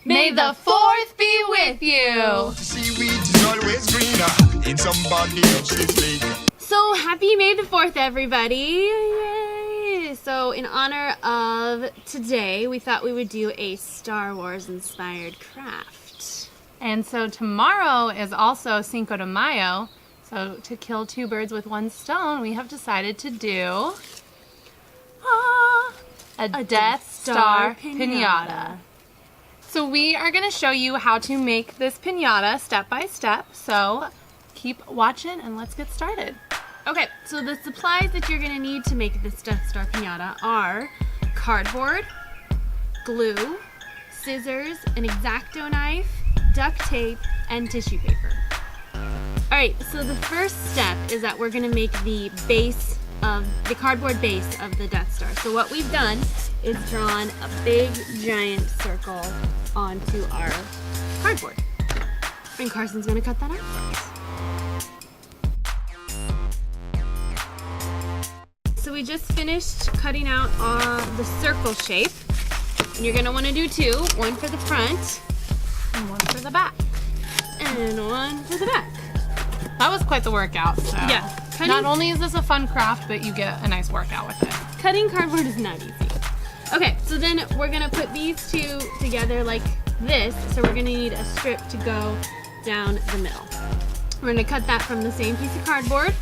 May the 4th be with you. Seaweed is always greener in somebody else's lake. So happy May the 4th, everybody. Yay! So in honor of today, we thought we would do a Star Wars inspired craft. And so tomorrow is also Cinco de Mayo. So to kill two birds with one stone, we have decided to do a Death Star Piñata. So we are going to show you how to make this piñata step by step. So keep watching and let's get started. Okay, so the supplies that you're going to need to make this Death Star Piñata are cardboard, glue, scissors, an X-Acto knife, duct tape, and tissue paper. Alright, so the first step is that we're going to make the cardboard base of the Death Star. So what we've done is drawn a big giant circle onto our cardboard. And Carson's going to cut that out for us. So we just finished cutting out the circle shape. And you're going to want to do two, one for the front And one for the back. and one for the back. That was quite the workout. So Yeah. not only is this a fun craft, but you get a nice workout with it. Cutting cardboard is not easy. Okay, so then we're gonna put these two together like this. So we're gonna need a strip to go down the middle. We're gonna cut that from the same piece of cardboard.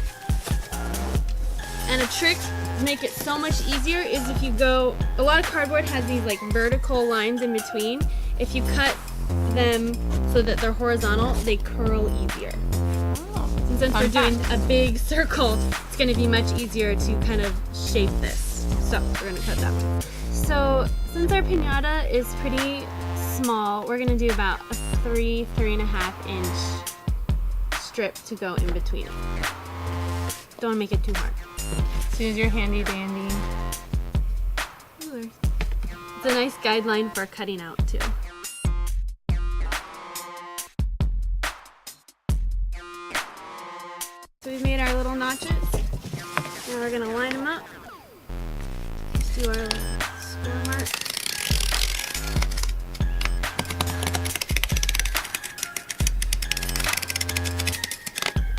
And a trick to make it so much easier is if you go, a lot of cardboard has these like vertical lines in between. If you cut them so that they're horizontal, they curl easier. And since we're doing a big circle, it's going to be much easier to kind of shape this. So we're going to cut that one. So since our piñata is pretty small, we're going to do about a 3.5 inch strip to go in between it. Don't make it too hard. So use your handy dandy. Ooh, it's a nice guideline for cutting out too. So we've made our little notches. Now we're gonna line them up. Let's do our square mark.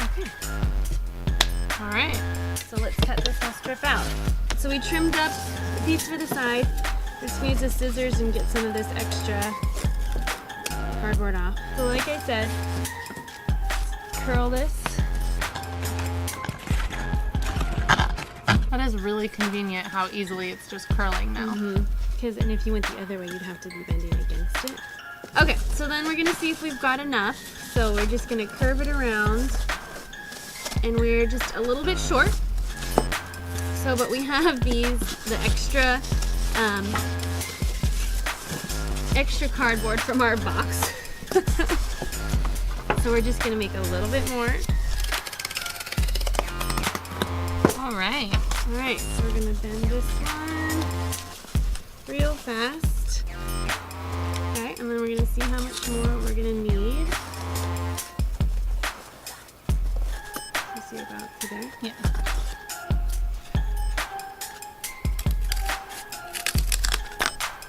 Okay. All right. So let's cut this whole strip out. So we trimmed up the piece for the side. Let's use the scissors and get some of this extra cardboard off. So like I said, curl this. That is really convenient how easily it's just curling now. And if you went the other way, you'd have to be bending against it. Okay, so then we're gonna see if we've got enough. So we're just gonna curve it around, and we're just a little bit short. So, but we have the extra cardboard from our box. So we're just gonna make a little bit more. All right. All right, so we're gonna bend this one real fast. Okay, and then we're gonna see how much more we're gonna need. You see about to there? Yeah.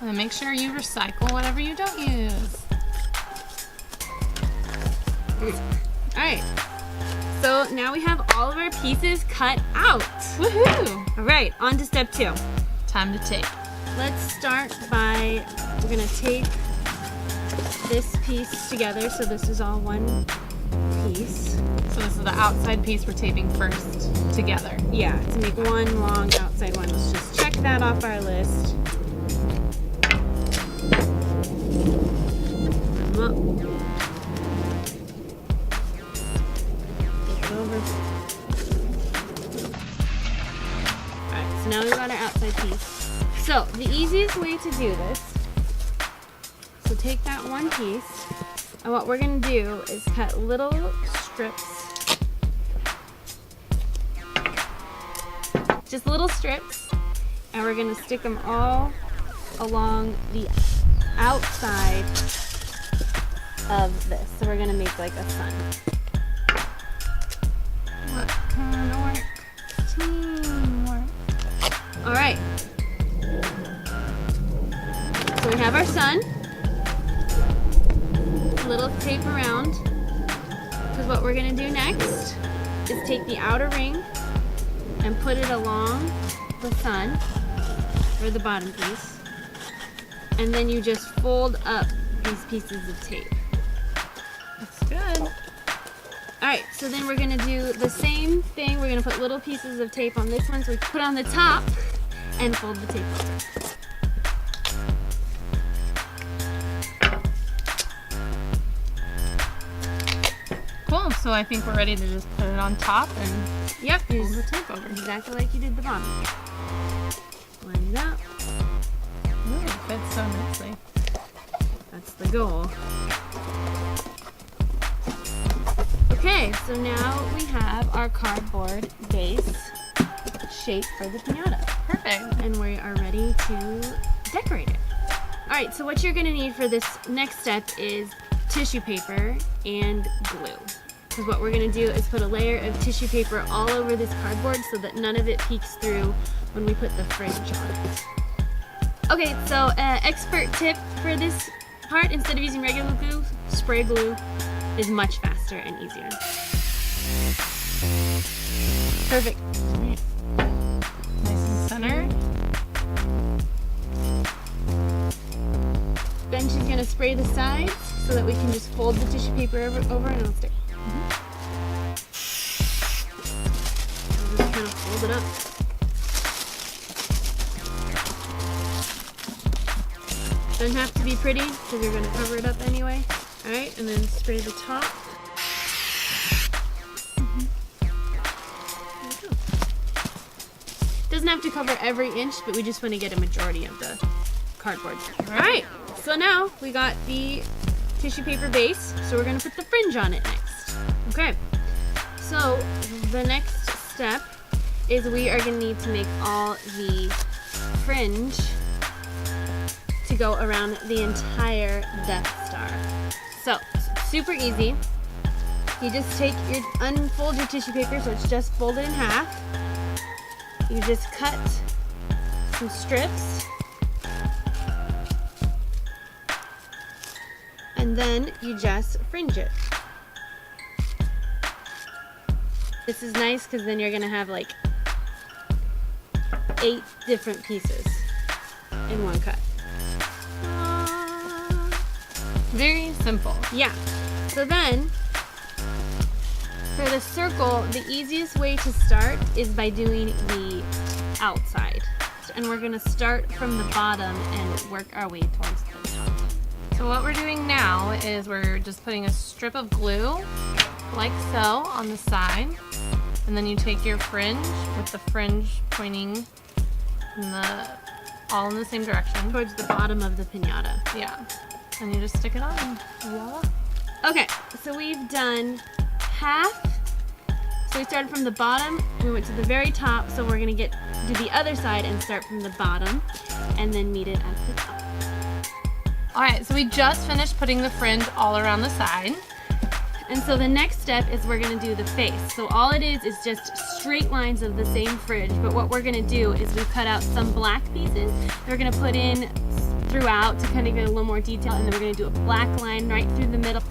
And then make sure you recycle whatever you don't use. All right, so now we have all of our pieces cut out. Woohoo! All right, on to step 2. Time to tape. Let's start by, we're gonna tape this piece together. So this is all one piece. So this is the outside piece we're taping first together. Yeah, to make one long outside one. Let's just check that off our list. Alright, so now we've got our outside piece. So the easiest way to do this, so take that one piece, and what we're going to do is cut little strips, just little strips, and we're going to stick them all along the outside of this. So we're going to make like a sun. What kind of work? Teamwork. All right. So we have our sun. tape around, because what we're gonna do next is take the outer ring and put it along the sun, or the bottom piece, and then you just fold up these pieces of tape. That's good. Alright, so then we're gonna do the same thing. We're gonna put little pieces of tape on this one, so we put on the top and fold the tape over. Cool, so I think we're ready to just put it on top and Yep, fold the tape over. exactly like you did the bottom. Line it up. Ooh, it fits so nicely. That's the goal. Okay, so now we have our cardboard base shape for the piñata. Perfect. And we are ready to decorate it. Alright, so what you're going to need for this next step is tissue paper and glue. Because what we're going to do is put a layer of tissue paper all over this cardboard so that none of it peeks through when we put the fringe on it. Okay, so expert tip for this part, instead of using regular glue, spray glue is much faster and easier. Perfect. Nice and centered. Then she's going to spray the sides so that we can just fold the tissue paper over and it'll stick. I'll just kind of fold it up. Doesn't have to be pretty because you're going to cover it up anyway. Alright, and then spray the top. There we go. Doesn't have to cover every inch, but we just want to get a majority of the cardboard. Alright, so now we got the tissue paper base, so we're going to put the fringe on it next. Okay, so the next step is we are going to need to make all the fringe to go around the entire Death Star. So, super easy. You just unfold your tissue paper so it's just folded in half. You just cut some strips. And then you just fringe it. This is nice because then you're gonna have like 8 different pieces in one cut. Very simple. Yeah. So then, for the circle, the easiest way to start is by doing the outside. And we're gonna start from the bottom and work our way towards the top. So what we're doing now is we're just putting a strip of glue, like so, on the side. And then you take your fringe, with the fringe pointing all in the same direction. Towards the bottom of the piñata. Yeah. And you just stick it on, and voila. Okay, so we've done half. So we started from the bottom, we went to the very top, so we're gonna do the other side and start from the bottom, and then meet it at the top. All right, so we just finished putting the fringe all around the side. And so the next step is we're gonna do the face. So all it is just straight lines of the same fringe, but what we're gonna do is we've cut out some black pieces that we're gonna put in throughout to kind of get a little more detail, and then we're gonna do a black line right through the middle.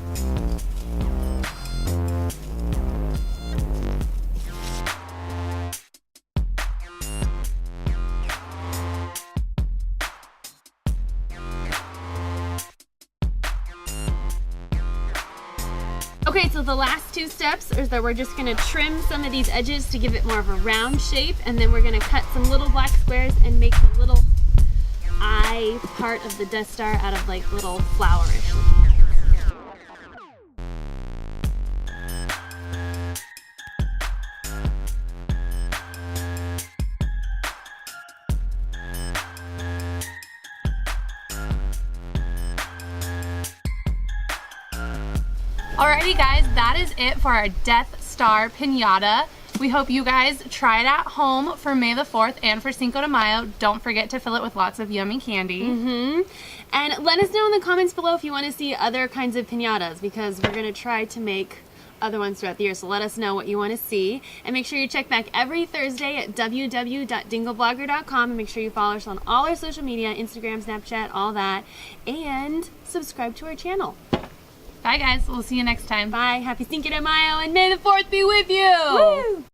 Okay, so the last 2 steps is that we're just gonna trim some of these edges to give it more of a round shape, and then we're gonna cut some little black squares and make the little eye part of the Death Star out of like little flowerish. Alrighty guys, that is it for our Death Star Piñata. We hope you guys try it at home for May the 4th and for Cinco de Mayo. Don't forget to fill it with lots of yummy candy. And let us know in the comments below if you want to see other kinds of piñatas, because we're going to try to make other ones throughout the year. So let us know what you want to see. And make sure you check back every Thursday at www.dingleblogger.com, and make sure you follow us on all our social media, Instagram, Snapchat, all that. And subscribe to our channel. Bye, guys. We'll see you next time. Bye. Happy Cinco de Mayo, and may the 4th be with you. Woo!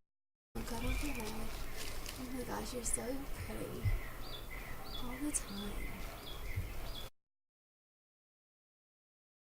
Oh my gosh, you're so pretty. All the time.